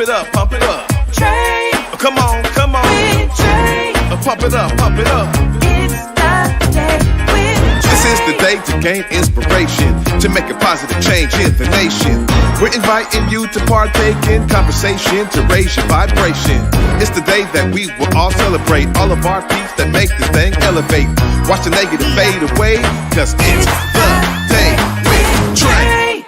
it up, pump it up. Trae. Come on, come on. With Trae. Pump it up, pump it up. It's the day with Trae. This is the day to gain inspiration, to make a positive change in the nation. We're inviting you to partake in conversation, to raise your vibration. It's the day that we will all celebrate all of our peace that make this thing elevate. Watch the negative fade away, cause it's the day with Trae.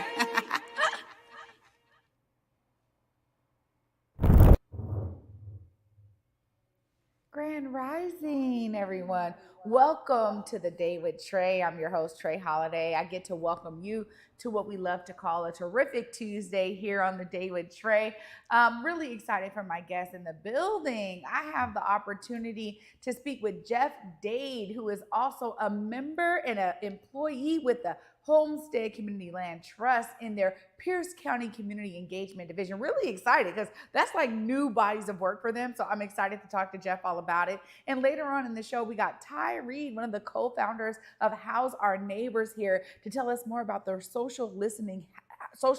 Grand Rising, everyone. Welcome to the Day with Trae. I'm your host, Trae Holiday. I get to welcome you to what we love to call a terrific Tuesday here on the Day with Trae. I'm really excited for my guest in the building. I have the opportunity to speak with Jeff Dade, who is also a member and an employee with the Homestead Community Land Trust in their Pierce County Community Engagement Division. Really excited because that's like new bodies of work for them. So I'm excited to talk to Jeff all about it. And later on in the show, we got Tye Reed, one of the co-founders of House Our Neighbors, here to tell us more about their social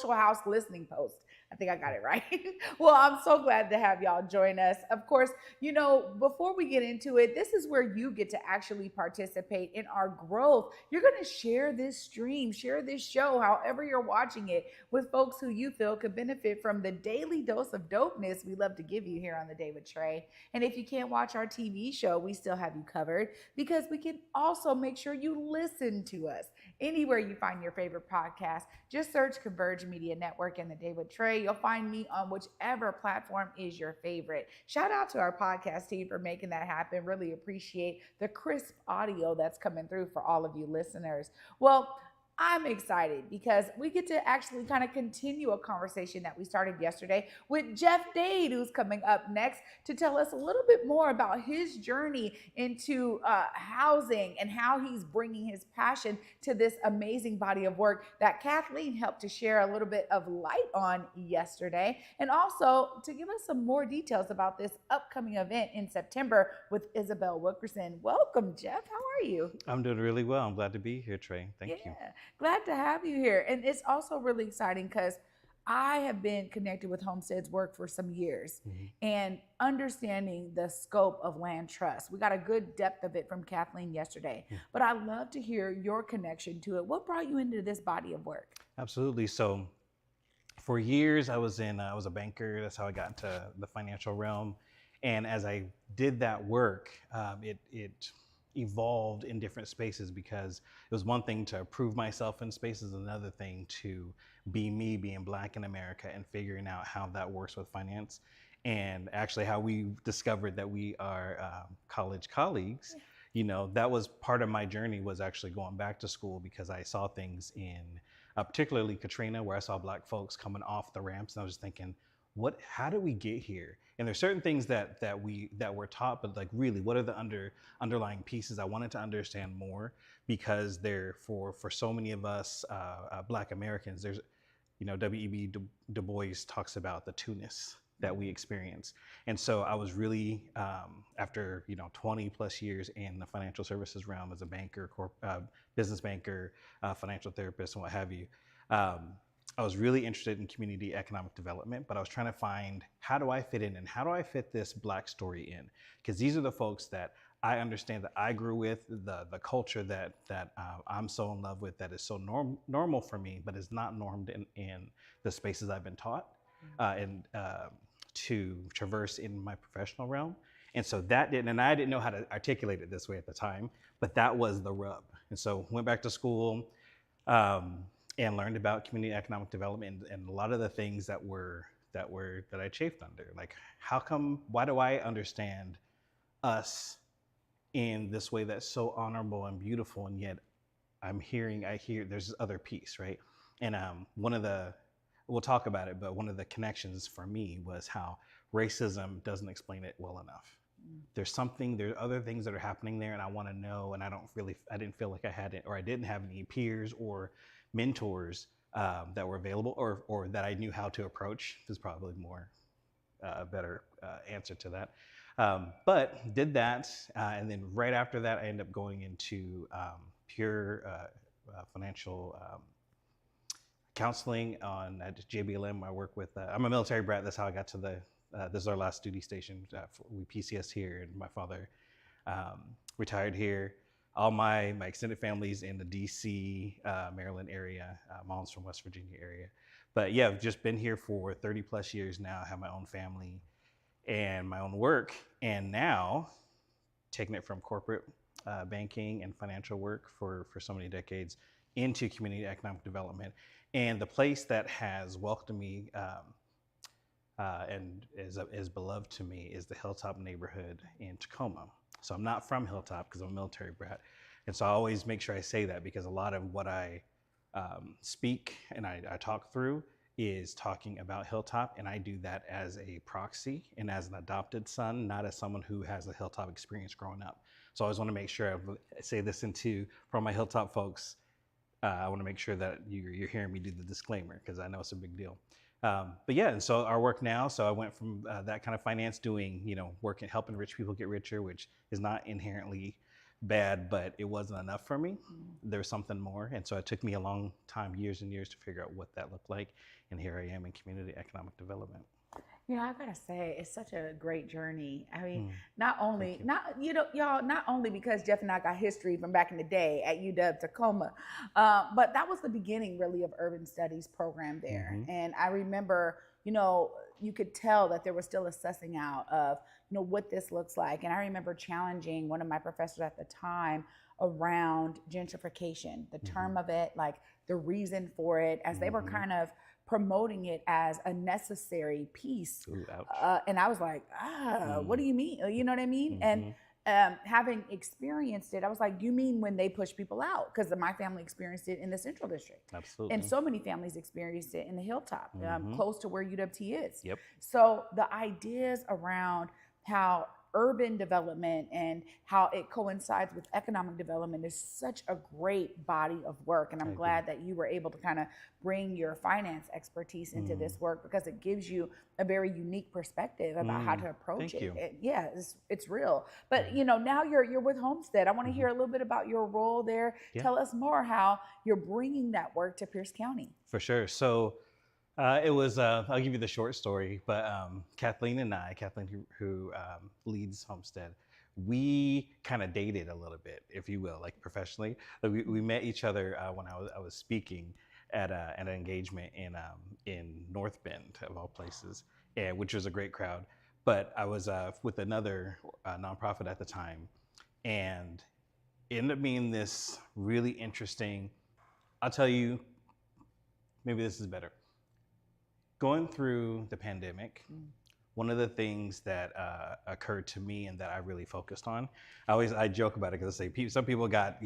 house listening post. I think I got it right. Well, I'm so glad to have y'all join us. Of course, you know, before we get into it, this is where you get to actually participate in our growth. You're going to share this stream, share this show, however you're watching it, with folks who you feel could benefit from the daily dose of dopeness we love to give you here on The Day with Trae. And if you can't watch our TV show, we still have you covered, because we can also make sure you listen to us anywhere you find your favorite podcast. Just search Converge Media Network and The Day with Trae. You'll find me on whichever platform is your favorite. Shout out to our podcast team for making that happen. Really appreciate the crisp audio that's coming through for all of you listeners. Well, I'm excited because we get to actually kind of continue a conversation that we started yesterday with Jeff Dade, who's coming up next to tell us a little bit more about his journey into housing and how he's bringing his passion to this amazing body of work that Kathleen helped to share a little bit of light on yesterday, and also to give us some more details about this upcoming event in September with Isabel Wilkerson. Welcome, Jeff. How are you? I'm doing really well. I'm glad to be here, Trae. Thank you. Glad to have you here. And it's also really exciting because I have been connected with Homestead's work for some years, and understanding the scope of land trust. We got a good depth of it from Kathleen yesterday, but I'd love to hear your connection to it. What brought you into this body of work? Absolutely. So for years, I was a banker. That's how I got into the financial realm. And as I did that work, it evolved in different spaces, because it was one thing to prove myself in spaces, another thing to be me, being Black in America, and figuring out how that works with finance, and actually how we discovered that we are college colleagues. You know, that was part of my journey, was actually going back to school, because I saw things in particularly Katrina, where I saw Black folks coming off the ramps, and I was thinking, how did we get here? And there's certain things that we're taught, but like, really, what are the underlying pieces? I wanted to understand more, because for so many of us Black Americans, there's, you know, W.E.B. Du Bois talks about the two-ness that we experience. And so I was really, after 20 plus years in the financial services realm as a banker, business banker, financial therapist, and what have you, I was really interested in community economic development, but I was trying to find, how do I fit in, and how do I fit this Black story in? Because these are the folks that I understand, that I grew with, the culture that I'm so in love with, that is so normal for me, but is not normed in the spaces I've been taught and to traverse in my professional realm. And so I didn't know how to articulate it this way at the time, but that was the rub. And so went back to school, and learned about community economic development, and a lot of the things that I chafed under. Like, why do I understand us in this way that's so honorable and beautiful, and yet I hear there's this other piece, right? And we'll talk about it, but one of the connections for me was how racism doesn't explain it well enough. There are other things that are happening there, and I want to know, and I didn't feel like I had it, or I didn't have any peers or mentors that were available, or that I knew how to approach, is probably more a better answer to that. But did that, and then right after that, I ended up going into pure financial counseling on at JBLM. I work with, I'm a military brat. That's how I got to this is our last duty station. We PCS here, and my father retired here. All my extended family's in the DC, Maryland area. Mom's from West Virginia area. But yeah, I've just been here for 30 plus years now. I have my own family and my own work. And now, taking it from corporate banking and financial work for so many decades into community economic development. And the place that has welcomed me and is beloved to me is the Hilltop neighborhood in Tacoma. So I'm not from Hilltop because I'm a military brat. And so I always make sure I say that, because a lot of what I speak and I talk through is talking about Hilltop, and I do that as a proxy and as an adopted son, not as someone who has a Hilltop experience growing up. So I always want to make sure I say this from my Hilltop folks. I want to make sure that you're hearing me do the disclaimer, because I know it's a big deal. But yeah, and so our work now, so I went from that kind of finance, doing, working, helping rich people get richer, which is not inherently bad, but it wasn't enough for me. There was something more. And so it took me a long time, years and years, to figure out what that looked like. And here I am in community economic development. I gotta say, it's such a great journey. I mean, not only because Jeff and I got history from back in the day at UW Tacoma, but that was the beginning really of urban studies program there. And I remember, you could tell that there was still a sussing out of, what this looks like. And I remember challenging one of my professors at the time around gentrification, the term of it, like the reason for it, as they were kind of promoting it as a necessary piece. Ooh, ouch. And I was like, what do you mean? You know what I mean? And having experienced it, I was like, you mean when they push people out? Because my family experienced it in the Central District. Absolutely. And so many families experienced it in the Hilltop, close to where UWT is. Yep. So the ideas around how urban development and how it coincides with economic development is such a great body of work. And I'm glad that you were able to kind of bring your finance expertise into this work, because it gives you a very unique perspective about how to approach it. Yeah, it's real. But now you're with Homestead. I want to hear a little bit about your role there. Yeah. Tell us more how you're bringing that work to Pierce County. For sure. So it was, I'll give you the short story, but Kathleen and I, who leads Homestead, we kind of dated a little bit, if you will, like professionally. We met each other when I was speaking at an engagement in North Bend, of all places, which was a great crowd. But I was with another nonprofit at the time, and it ended up being this really interesting, I'll tell you, maybe this is better. Going through the pandemic, one of the things that occurred to me and that I really focused on, I joke about it because I say some people got,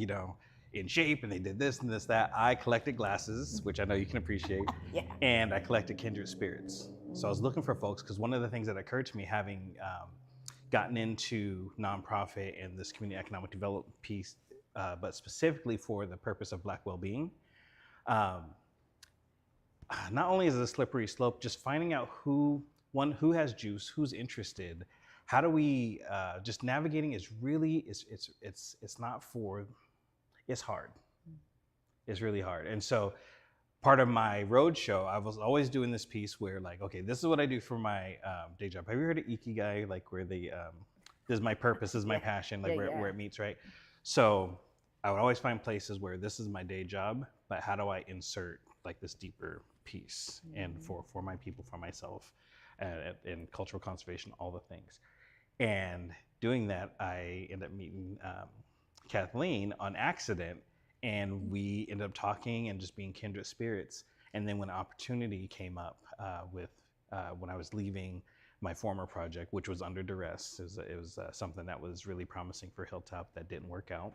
in shape and they did this and this, that. I collected glasses, which I know you can appreciate, and I collected kindred spirits. So I was looking for folks, because one of the things that occurred to me, having gotten into nonprofit and this community economic development piece, but specifically for the purpose of Black well-being, not only is it a slippery slope, just finding out who has juice, who's interested, how do we, just navigating is really, it's hard. It's really hard. And so part of my road show, I was always doing this piece where like, okay, this is what I do for my day job. Have you heard of Ikigai? Like where this is my purpose, this is my passion, like where it meets, right? So I would always find places where this is my day job, but how do I insert like this deeper piece and for my people, for myself, and cultural conservation, all the things. And doing that, I ended up meeting Kathleen on accident, and we ended up talking and just being kindred spirits. And then when opportunity came up when I was leaving my former project, which was under duress, it was something that was really promising for Hilltop that didn't work out,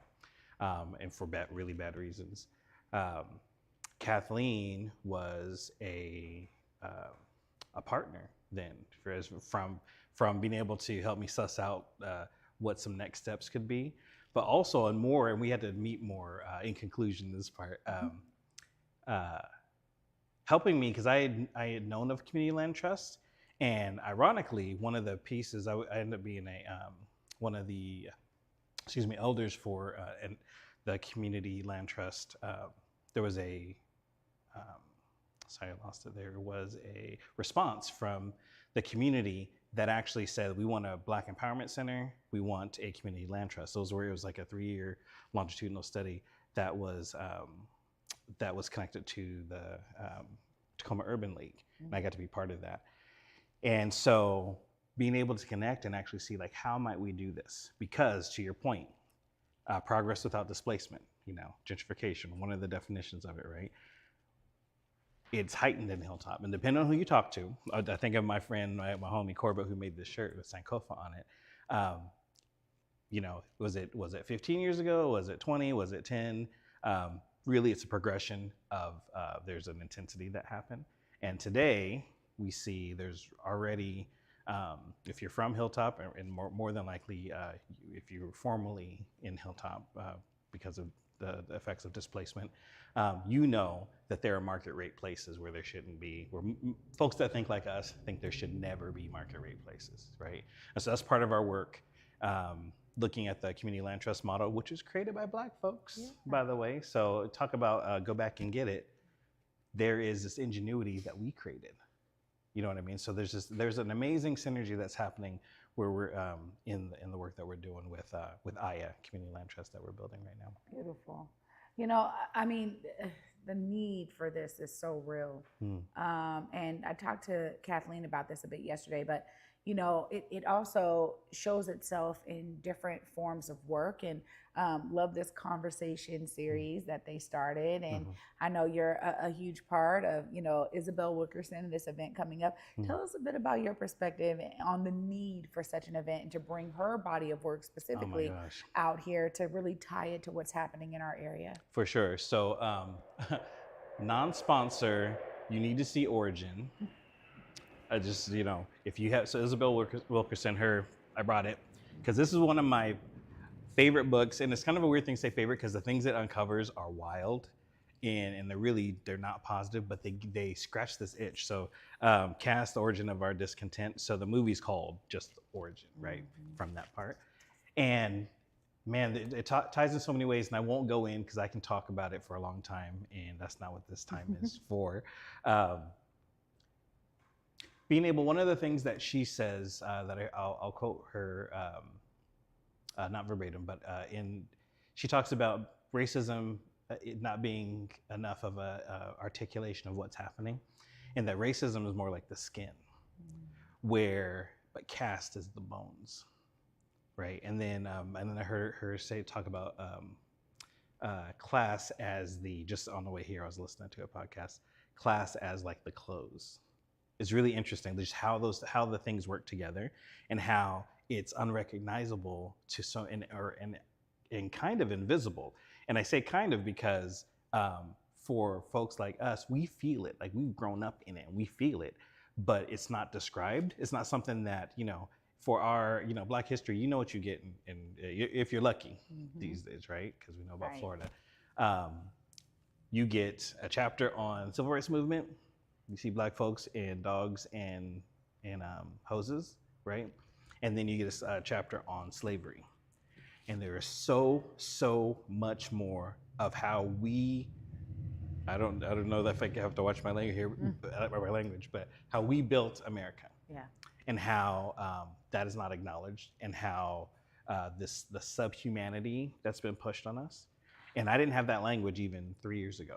and for really bad reasons. Kathleen was a partner then, from being able to help me suss out what some next steps could be, but also and we had to meet more in conclusion this part, helping me because I had known of Community Land Trust, and ironically, one of the pieces I ended up being one of the elders for the Community Land Trust. There was sorry, I lost it. There was a response from the community that actually said, we want a Black Empowerment Center, we want a community land trust. Those were, it was like a 3-year longitudinal study that was connected to the Tacoma Urban League, and I got to be part of that. And so being able to connect and actually see, like, how might we do this? Because to your point, progress without displacement, gentrification, one of the definitions of it, right? It's heightened in Hilltop, and depending on who you talk to, I think of my friend, my homie Corbett, who made this shirt with Sankofa on it. Was it 15 years ago? Was it 20? Was it 10? Really, it's a progression of there's an intensity that happened, and today we see there's already, if you're from Hilltop, and more than likely, if you were formerly in Hilltop because of the effects of displacement, that there are market rate places where there shouldn't be, where folks that think like us think there should never be market rate places, right? And so that's part of our work, looking at the community land trust model, which was created by Black folks, by the way. So talk about go back and get it. There is this ingenuity that we created. You know what I mean? So there's an amazing synergy that's happening where we're in the work that we're doing with AYA, Community Land Trust, that we're building right now. Beautiful. The need for this is so real. And I talked to Kathleen about this a bit yesterday, but it also shows itself in different forms of work, and love this conversation series that they started. And I know you're a huge part of, Isabel Wilkerson, this event coming up. Tell us a bit about your perspective on the need for such an event and to bring her body of work specifically out here to really tie it to what's happening in our area. For sure. So non-sponsor, you need to see Origin. I just, if you have, so Isabel Wilkerson, I brought it because this is one of my favorite books, and it's kind of a weird thing to say favorite because the things it uncovers are wild, and they're not positive, but they scratch this itch. So cast the origin of our discontent. So the movie's called just Origin, right? From that part. And man, it ties in so many ways, and I won't go in because I can talk about it for a long time, and that's not what this time is for. One of the things that she says that I'll quote her, not verbatim, but she talks about racism it not being enough of a articulation of what's happening, and that racism is more like the skin, but caste is the bones, right? And then I heard her talk about class as just on the way here, I was listening to a podcast, class as like the clothes. It's really interesting just how the things work together, and how it's unrecognizable and kind of invisible. And I say kind of because for folks like us, we feel it, like we've grown up in it and we feel it, but it's not described. It's not something that, for our, Black history, you know what you get if you're lucky these days, right? Because we know about Florida. You get a chapter on civil rights movement. You see Black folks and dogs and hoses, right? And then you get a chapter on slavery. And there is so much more of how I don't know if I have to watch my language here, but how we built America. Yeah. And how that is not acknowledged, and how the subhumanity that's been pushed on us. And I didn't have that language even 3 years ago.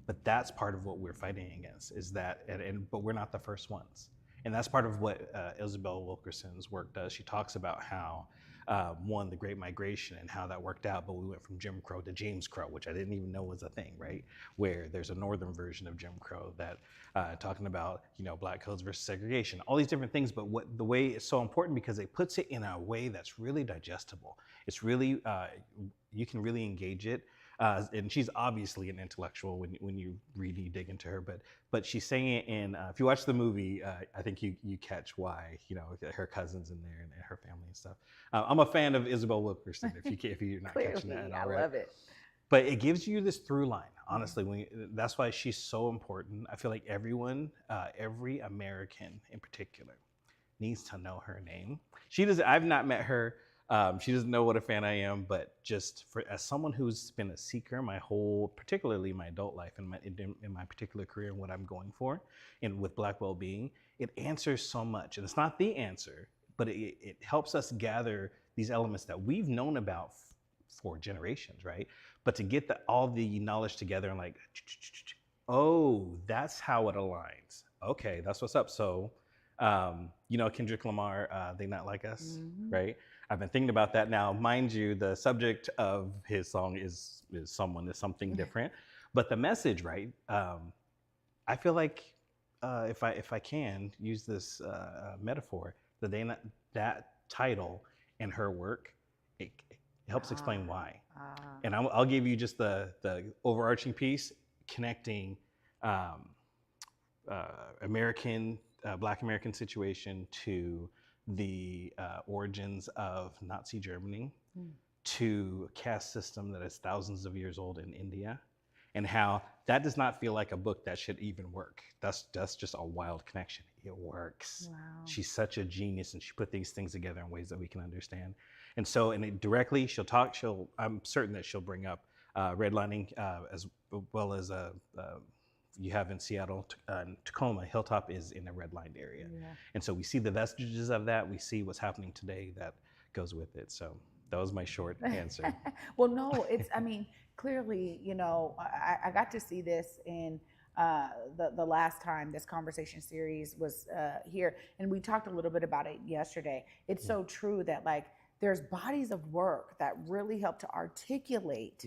But that's part of what we're fighting against, is that, but we're not the first ones. And that's part of what Isabel Wilkerson's work does. She talks about how, the Great Migration and how that worked out, but we went from Jim Crow to James Crow, which I didn't even know was a thing, right? Where there's a northern version of Jim Crow that talking about, Black codes versus segregation, all these different things, but the way it's so important because it puts it in a way that's really digestible. It's really, you can really engage it. And she's obviously an intellectual when you really dig into her, but she's saying it in, if you watch the movie, I think you catch why, her cousins in there and her family and stuff. I'm a fan of Isabel Wilkerson, if you're not catching that at all. I love it. But it gives you this through line, honestly. That's why she's so important. I feel like everyone, every American in particular, needs to know her name. I've not met her. She doesn't know what a fan I am, but just as someone who's been a seeker particularly my adult life and in my particular career and what I'm going for, and with Black well-being, it answers so much. And it's not the answer, but it helps us gather these elements that we've known about for generations, right? But to get all the knowledge together and like, oh, that's how it aligns. Okay, that's what's up. So, Kendrick Lamar, They Not Like Us, right? I've been thinking about that now. Mind you, the subject of his song is something different, but the message, right? I feel like if I can use this metaphor, that title and her work, it helps explain why. And I'll give you just the overarching piece connecting Black American situation to the origins of Nazi Germany, to a caste system that is thousands of years old in India, and how that does not feel like a book that should even work. That's just a wild connection. It works. Wow. She's such a genius, and she put these things together in ways that we can understand. And so, directly, I'm certain that she'll bring up redlining as well as you have in Seattle, Tacoma, Hilltop is in a redlined area. Yeah. And so we see the vestiges of that. We see what's happening today that goes with it. So that was my short answer. Well, no, clearly, I got to see this in the last time this conversation series was here, and we talked a little bit about it yesterday. It's so true that there's bodies of work that really help to articulate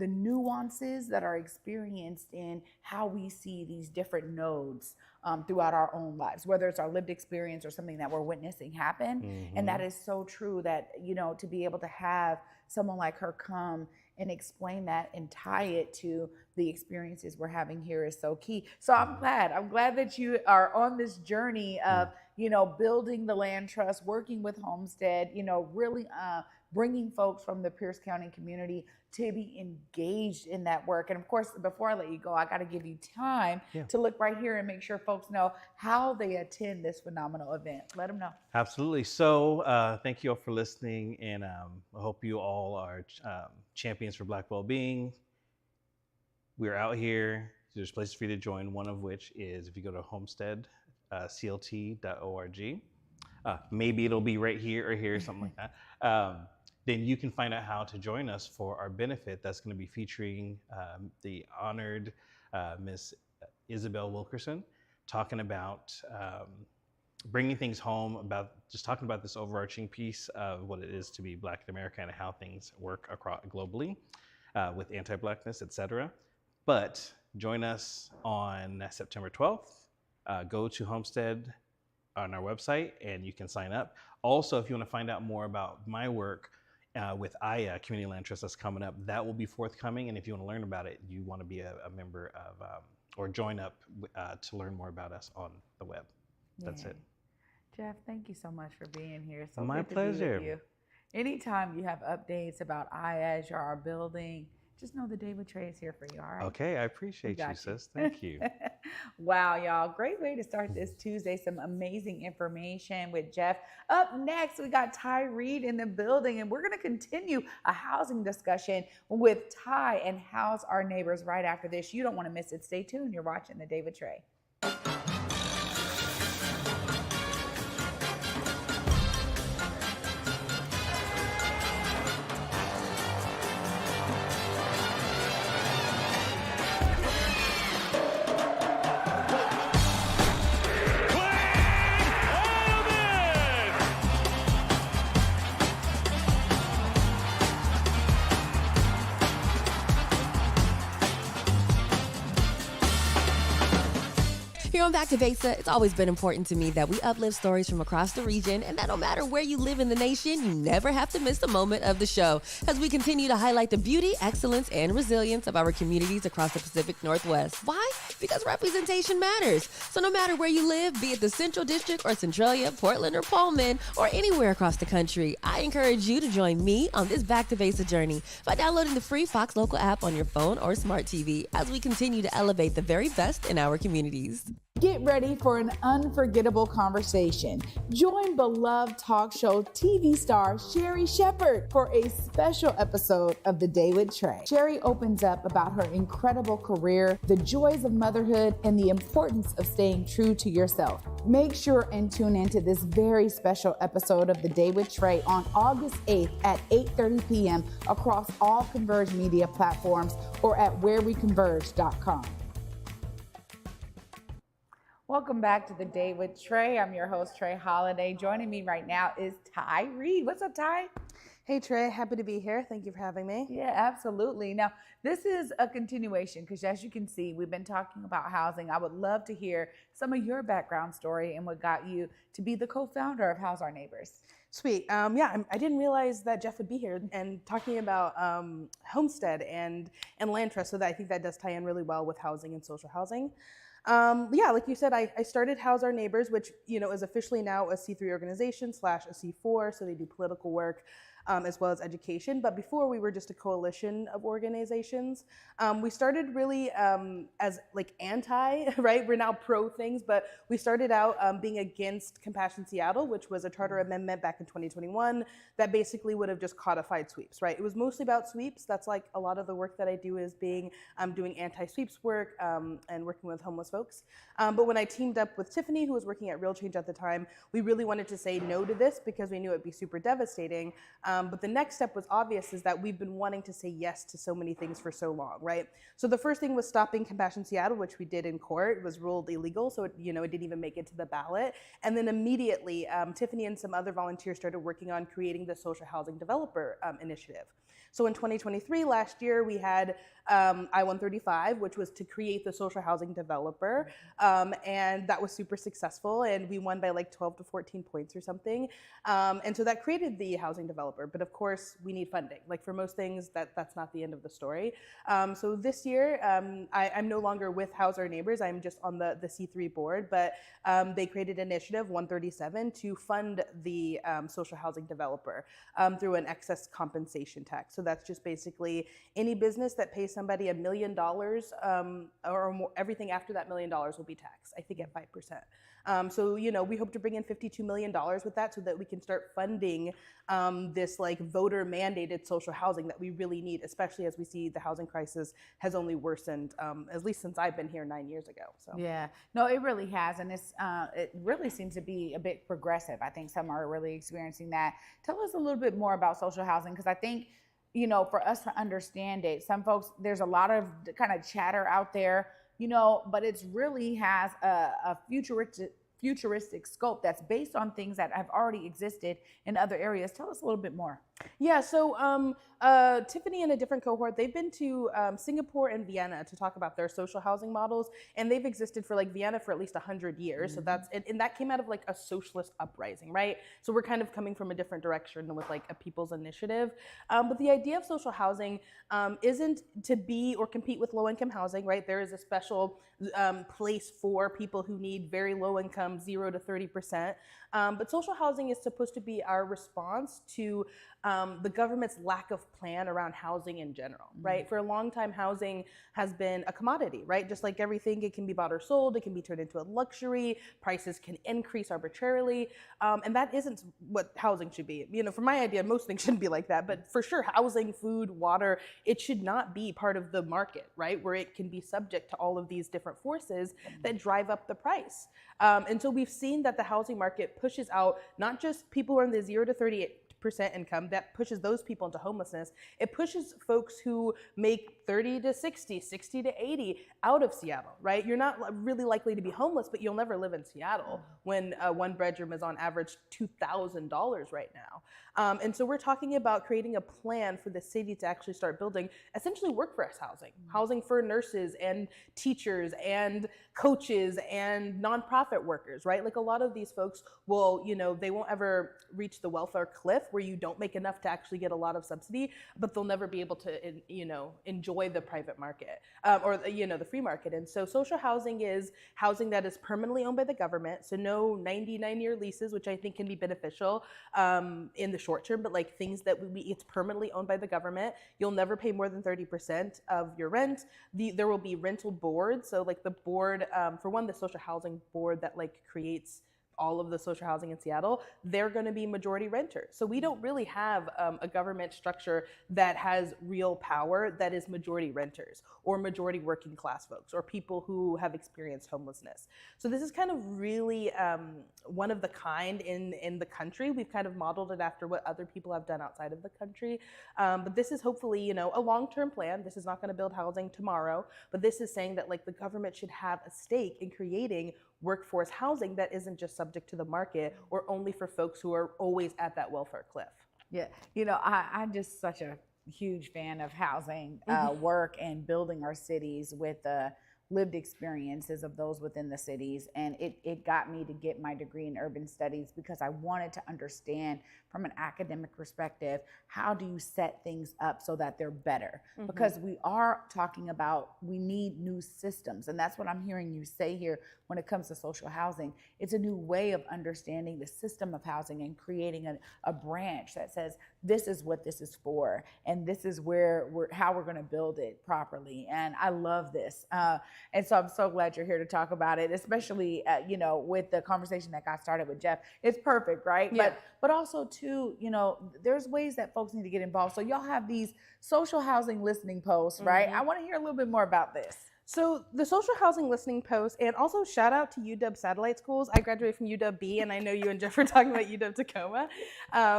the nuances that are experienced in how we see these different nodes throughout our own lives, whether it's our lived experience or something that we're witnessing happen. And that is so true that, to be able to have someone like her come and explain that and tie it to the experiences we're having here is so key. So I'm glad that you are on this journey of, building the land trust, working with Homestead, really bringing folks from the Pierce County community to be engaged in that work. And of course, before I let you go, I got to give you time to look right here and make sure folks know how they attend this phenomenal event. Let them know. Absolutely. So thank you all for listening. And I hope you all are champions for Black well-being. We're out here. There's places for you to join, one of which is if you go to Homestead, clt.org. Maybe it'll be right here or here, something like that. Then you can find out how to join us for our benefit that's going to be featuring the honored Miss Isabel Wilkerson, talking about bringing things home, talking about this overarching piece of what it is to be Black in America and how things work across globally with anti-Blackness, etc. But join us on September 12th. Go to Homestead on our website and you can sign up. Also, if you want to find out more about my work with AYA, Community Land Trust, that's coming up, that will be forthcoming. And if you want to learn about it, you want to be a member of or join up to learn more about us on the web. That's it. Jeff, thank you so much for being here. So my good pleasure. To be with you. Anytime you have updates about AYA or our building, just know the Day with Trae is here for you, all right? Okay, I appreciate you, sis. Thank you. Wow, y'all. Great way to start this Tuesday. Some amazing information with Jeff. Up next, we got Tye Reed in the building, and we're going to continue a housing discussion with Tye and House Our Neighbors right after this. You don't want to miss it. Stay tuned. You're watching the Day with Trae. Here on Back to Vesa, it's always been important to me that we uplift stories from across the region and that no matter where you live in the nation, you never have to miss a moment of the show as we continue to highlight the beauty, excellence, and resilience of our communities across the Pacific Northwest. Why? Because representation matters. So no matter where you live, be it the Central District or Centralia, Portland or Pullman, or anywhere across the country, I encourage you to join me on this Back to Vesa journey by downloading the free Fox Local app on your phone or smart TV as we continue to elevate the very best in our communities. Get ready for an unforgettable conversation. Join beloved talk show TV star Sherry Shepherd for a special episode of The Day with Trae. Sherry opens up about her incredible career, the joys of motherhood, and the importance of staying true to yourself. Make sure and tune into this very special episode of The Day with Trae on August 8th at 8:30 p.m. across all Converge media platforms or at whereweconverge.com. Welcome back to The Day with Trae. I'm your host, Trae Holiday. Joining me right now is Tye Reed. What's up, Tye? Hey, Trae. Happy to be here. Thank you for having me. Yeah, absolutely. Now, this is a continuation because as you can see, we've been talking about housing. I would love to hear some of your background story and what got you to be the co-founder of House Our Neighbors. Sweet. I didn't realize that Jeff would be here and talking about Homestead and land trust. So I think that does tie in really well with housing and social housing. Like you said, I started House Our Neighbors, which, is officially now a C3 organization / a C4. So they do political work as well as education. But before we were just a coalition of organizations. We started really as like anti, right? We're now pro things, but we started out being against Compassion Seattle, which was a charter amendment back in 2021 that basically would have just codified sweeps, right? It was mostly about sweeps. That's like a lot of the work that I do is doing anti-sweeps work and working with homeless folks. But when I teamed up with Tiffany, who was working at Real Change at the time, we really wanted to say no to this because we knew it'd be super devastating. But the next step was obvious is that we've been wanting to say yes to so many things for so long, right? So the first thing was stopping Compassion Seattle, which we did in court. It was ruled illegal, so it didn't even make it to the ballot. And then immediately, Tiffany and some other volunteers started working on creating the Social Housing Developer Initiative. So in 2023, last year, we had I-135, which was to create the social housing developer. And that was super successful. And we won by like 12 to 14 points or something. And so that created the housing developer. But of course, we need funding. Like for most things, that's not the end of the story. So this year, I'm no longer with House Our Neighbors. I'm just on the C3 board. But they created Initiative 137 to fund the social housing developer through an excess compensation tax. So that's just basically any business that pays somebody $1 million or more, everything after that $1 million will be taxed, I think at 5%. So, we hope to bring in $52 million with that so that we can start funding this like voter mandated social housing that we really need, especially as we see the housing crisis has only worsened, at least since I've been here 9 years ago. So yeah, no, it really has. And it really seems to be a bit progressive. I think some are really experiencing that. Tell us a little bit more about social housing, because I think, for us to understand it, some folks, there's a lot of kind of chatter out there, but it's really has a futuristic scope that's based on things that have already existed in other areas. Tell us a little bit more. Yeah, so Tiffany and a different cohort, they've been to Singapore and Vienna to talk about their social housing models, and they've existed for like Vienna for at least 100 years. So and that came out of like a socialist uprising, right? So we're kind of coming from a different direction with like a people's initiative. But the idea of social housing isn't to be or compete with low-income housing, right? There is a special place for people who need very low income, 0 to 30%. But social housing is supposed to be our response to the government's lack of plan around housing in general, right? For a long time, housing has been a commodity, right? Just like everything, it can be bought or sold, it can be turned into a luxury, prices can increase arbitrarily, and that isn't what housing should be. For my idea, most things shouldn't be like that, but for sure, housing, food, water, it should not be part of the market, right? Where it can be subject to all of these different forces that drive up the price. And so we've seen that the housing market pushes out not just people who are in the 0 to 38% income, that pushes those people into homelessness. It pushes folks who make 30 to 60, 60 to 80 out of Seattle, right? You're not really likely to be homeless, but you'll never live in Seattle when one bedroom is on average $2,000 right now. And so we're talking about creating a plan for the city to actually start building essentially workforce housing, housing for nurses and teachers and coaches and nonprofit workers, right? Like a lot of these folks will, they won't ever reach the welfare cliff, where you don't make enough to actually get a lot of subsidy, but they'll never be able to, enjoy the private market or the free market. And so social housing is housing that is permanently owned by the government. So no 99-year leases, which I think can be beneficial in the short term, but like things that it's permanently owned by the government. You'll never pay more than 30% of your rent. There will be rental boards. So like the board, for one, the social housing board that like creates all of the social housing in Seattle, they're going to be majority renters. So we don't really have a government structure that has real power that is majority renters or majority working class folks or people who have experienced homelessness. So this is kind of really one of the kind in the country. We've kind of modeled it after what other people have done outside of the country. But this is hopefully, a long-term plan. This is not going to build housing tomorrow, but this is saying that like the government should have a stake in creating workforce housing that isn't just subject to the market or only for folks who are always at that welfare cliff. Yeah, I'm just such a huge fan of housing work and building our cities with the lived experiences of those within the cities. And it got me to get my degree in urban studies because I wanted to understand from an academic perspective, how do you set things up so that they're better? Because we are talking about, we need new systems. And that's what I'm hearing you say here when it comes to social housing. It's a new way of understanding the system of housing and creating a branch that says, this is what this is for, and this is how we're gonna build it properly. And I love this. And so I'm so glad you're here to talk about it, especially, with the conversation that got started with Jeff. It's perfect, right? Yeah. But also too, there's ways that folks need to get involved. So y'all have these social housing listening posts, right? I want to hear a little bit more about this. So the social housing listening post, and also shout out to UW satellite schools. I graduated from UW-B, and I know you and Jeff were talking about UW-Tacoma.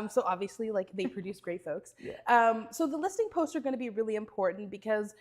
So obviously, like, they produce great folks. Yeah. So the listening posts are going to be really important because,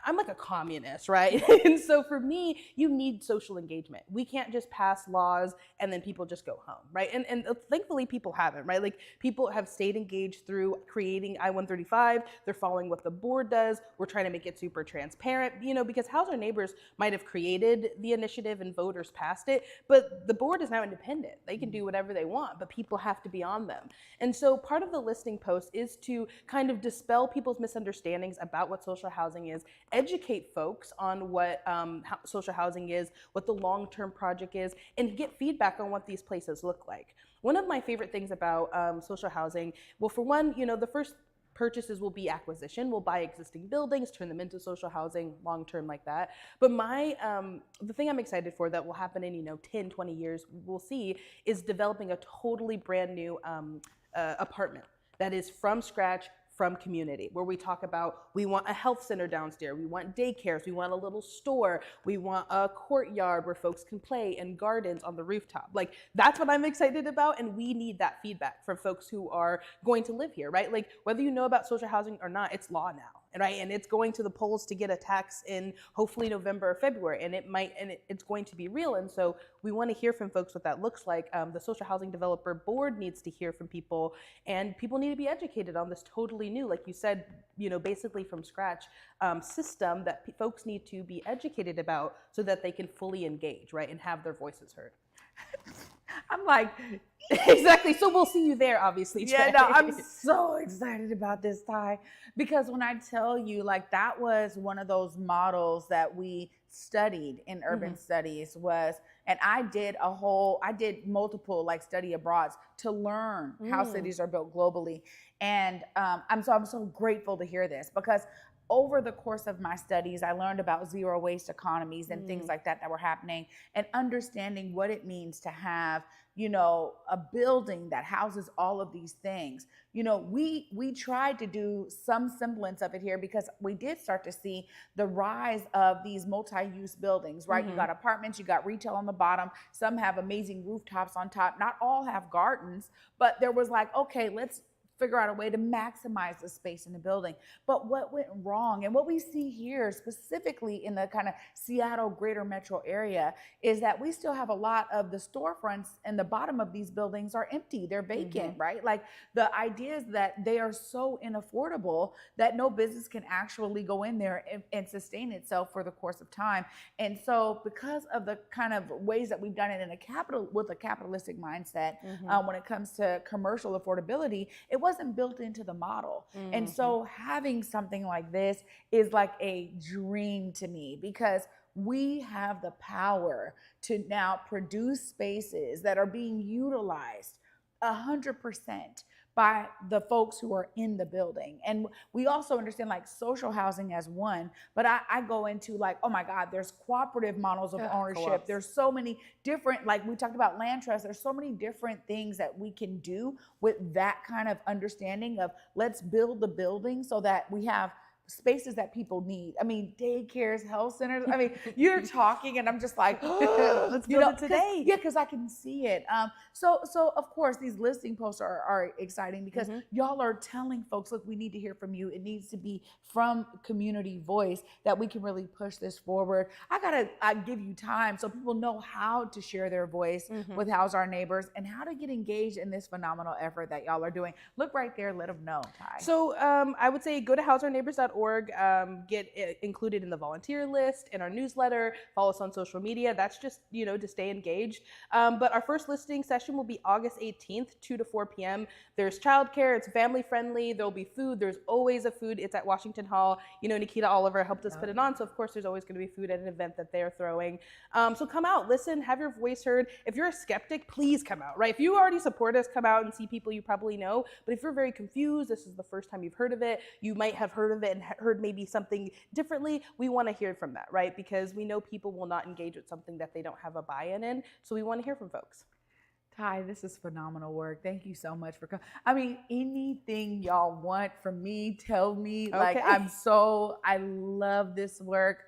I'm like a communist, right? And so for me, you need social engagement. We can't just pass laws and then people just go home, right? And thankfully people haven't, right? Like people have stayed engaged through creating I-135. They're following what the board does. We're trying to make it super transparent, because House Our Neighbors might have created the initiative and voters passed it, but the board is now independent. They can do whatever they want, but people have to be on them. And so part of the listening post is to kind of dispel people's misunderstandings about what social housing is, educate folks on what social housing is, what the long-term project is, and get feedback on what these places look like. One of my favorite things about social housing, well, for one, the first purchases will be acquisition. We'll buy existing buildings, turn them into social housing long-term like that. But the thing I'm excited for that will happen in 10, 20 years, we'll see, is developing a totally brand new apartment that is from scratch, from community, where we talk about, we want a health center downstairs, we want daycares, we want a little store, we want a courtyard where folks can play, and gardens on the rooftop. Like, that's what I'm excited about, and we need that feedback from folks who are going to live here, right? Like, whether you know about social housing or not, it's law now, right? And it's going to the polls to get a tax in hopefully November or February, and it's going to be real. And so we want to hear from folks what that looks like. The Social Housing Developer Board needs to hear from people, and people need to be educated on this totally new, like you said, basically from scratch system that folks need to be educated about so that they can fully engage, right, and have their voices heard. I'm like, exactly. So we'll see you there, obviously. Yeah, no, I'm so excited about this, Tye, because when I tell you, like, that was one of those models that we studied in urban studies and I did multiple like study abroads to learn how cities are built globally. And I'm so grateful to hear this, because over the course of my studies, I learned about zero waste economies and things like that were happening, and understanding what it means to have, a building that houses all of these things. We tried to do some semblance of it here because we did start to see the rise of these multi-use buildings, right? You got apartments, you got retail on the bottom, some have amazing rooftops on top, not all have gardens, but there was like, okay, let's figure out a way to maximize the space in the building. But what went wrong, and what we see here specifically in the kind of Seattle greater metro area, is that we still have a lot of the storefronts in the bottom of these buildings are empty. They're vacant, right? Like the idea is that they are so unaffordable that no business can actually go in there and sustain itself for the course of time. And so because of the kind of ways that we've done it with a capitalistic mindset, when it comes to commercial affordability, it wasn't built into the model. And so having something like this is like a dream to me, because we have the power to now produce spaces that are being utilized 100% by the folks who are in the building. And we also understand like social housing as one, but I go into like, oh my God, there's cooperative models of ownership. Co-ops. There's so many different, like we talked about land trust, there's so many different things that we can do with that kind of understanding of let's build the building so that we have spaces that people need. I mean, daycares, health centers. I mean, you're talking and I'm just like, let's build it today. Because I can see it. So of course, these listing posts are exciting because y'all are telling folks, look, we need to hear from you. It needs to be from community voice that we can really push this forward. I give you time so people know how to share their voice with House Our Neighbors and how to get engaged in this phenomenal effort that y'all are doing. Look right there, let them know, Tye. So I would say go to houseourneighbors.org, get included in the volunteer list, in our newsletter, follow us on social media. That's just, to stay engaged. But our first listening session will be August 18th, 2 to 4 p.m. There's childcare, it's family friendly, there'll be food, there's always a food, it's at Washington Hall. Nikita Oliver helped us put it on, so of course there's always gonna be food at an event that they're throwing. So come out, listen, have your voice heard. If you're a skeptic, please come out, right? If you already support us, come out and see people you probably know. But if you're very confused, this is the first time you've heard of it, you might have heard of it and heard maybe something differently, we want to hear from that, right? Because we know people will not engage with something that they don't have a buy-in in, so we want to hear from folks. Tye, this is phenomenal work. Thank you so much for coming. I mean, anything y'all want from me, tell me. Okay. Like, I love this work.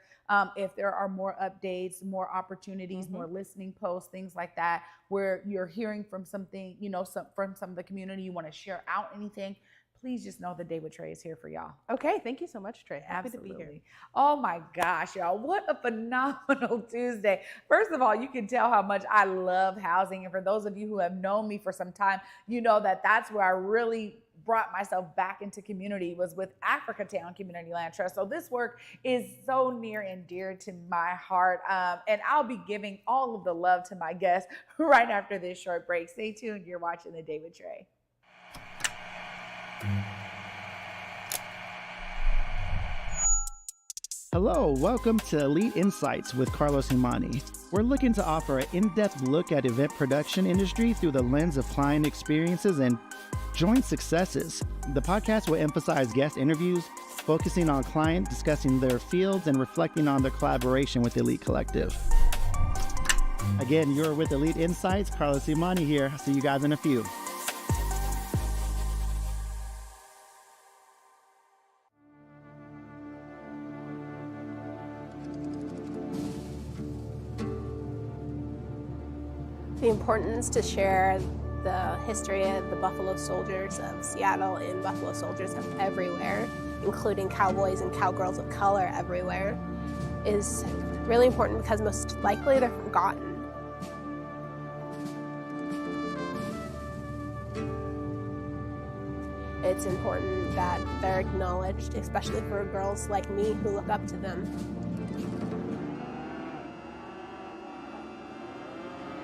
If there are more updates, more opportunities, more listening posts, things like that, where you're hearing from something, from some of the community, you want to share out anything, please just know the Day with Trae is here for y'all. Okay, thank you so much, Trae. Happy Absolutely. to be here. Oh my gosh, y'all. What a phenomenal Tuesday. First of all, you can tell how much I love housing. And for those of you who have known me for some time, you know that that's where I really brought myself back into community, was with Africatown Community Land Trust. So this work is so near and dear to my heart. And I'll be giving all of the love to my guests right after this short break. Stay tuned. You're watching The Day with Trae. Hello, welcome to Elite Insights with Carlos Imani. We're looking to offer an in-depth look at event production industry through the lens of client experiences and joint successes. The podcast will emphasize guest interviews, focusing on client discussing their fields and reflecting on their collaboration with Elite Collective. Again, you're with Elite Insights. Carlos Imani here. I'll see you guys in a few. The importance to share the history of the Buffalo Soldiers of Seattle and Buffalo Soldiers of everywhere, including cowboys and cowgirls of color everywhere, is really important because most likely they're forgotten. It's important that they're acknowledged, especially for girls like me who look up to them.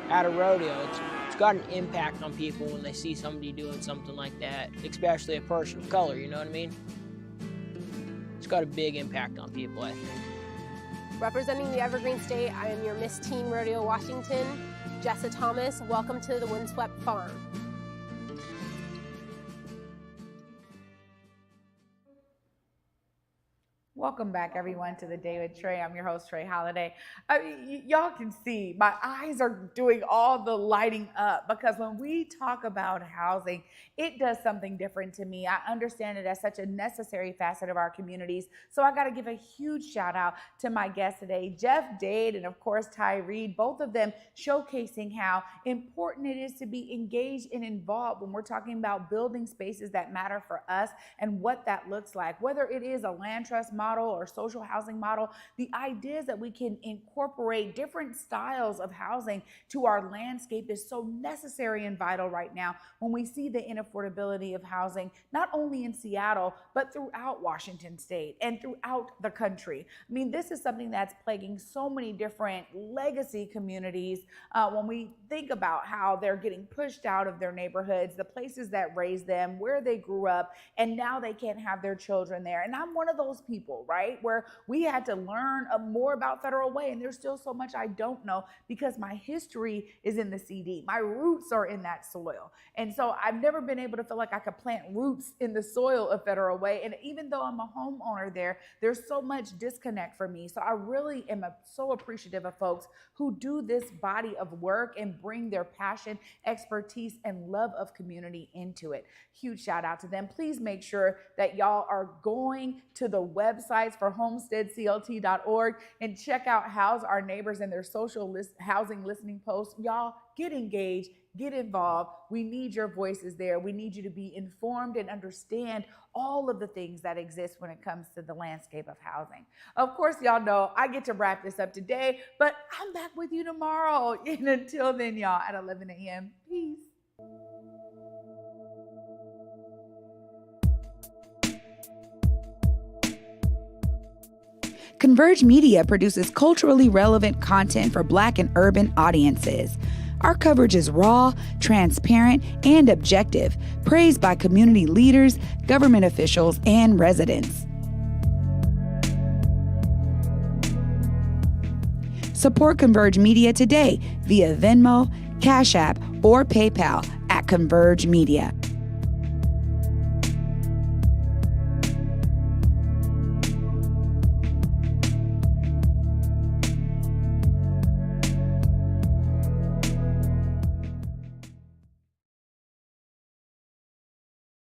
At a rodeo, it's got an impact on people when they see somebody doing something like that, especially a person of color, you know what I mean? It's got a big impact on people, I think. Representing the Evergreen State, I am your Miss Teen Rodeo Washington, Jessa Thomas. Welcome to the Windswept Farm. Welcome back, everyone, to the Day with Trae. I'm your host, Trae Holiday. I mean, y'all can see my eyes are doing all the lighting up because when we talk about housing, it does something different to me. I understand it as such a necessary facet of our communities. So I got to give a huge shout out to my guests today, Jeff Dade and, of course, Tye Reed, both of them showcasing how important it is to be engaged and involved when we're talking about building spaces that matter for us and what that looks like, whether it is a land trust model or social housing model. The idea is that we can incorporate different styles of housing to our landscape is so necessary and vital right now when we see the inaffordability of housing, not only in Seattle, but throughout Washington State and throughout the country. I mean, this is something that's plaguing so many different legacy communities when we think about how they're getting pushed out of their neighborhoods, the places that raised them, where they grew up, and now they can't have their children there. And I'm one of those people, right, where we had to learn more about Federal Way, and there's still so much I don't know because my history is in the CD. My roots are in that soil. And so I've never been able to feel like I could plant roots in the soil of Federal Way. And even though I'm a homeowner there, there's so much disconnect for me. So I really am so appreciative of folks who do this body of work and bring their passion, expertise, and love of community into it. Huge shout out to them. Please make sure that y'all are going to the websites for homesteadclt.org and check out House Our Neighbors and their social housing listening posts. Y'all get engaged, get involved. We need your voices there. We need you to be informed and understand all of the things that exist when it comes to the landscape of housing. Of course, y'all know I get to wrap this up today, but I'm back with you tomorrow. And until then, y'all, at 11 a.m. Peace. Converge Media produces culturally relevant content for Black and urban audiences. Our coverage is raw, transparent, and objective, praised by community leaders, government officials, and residents. Support Converge Media today via Venmo, Cash App, or PayPal at Converge Media.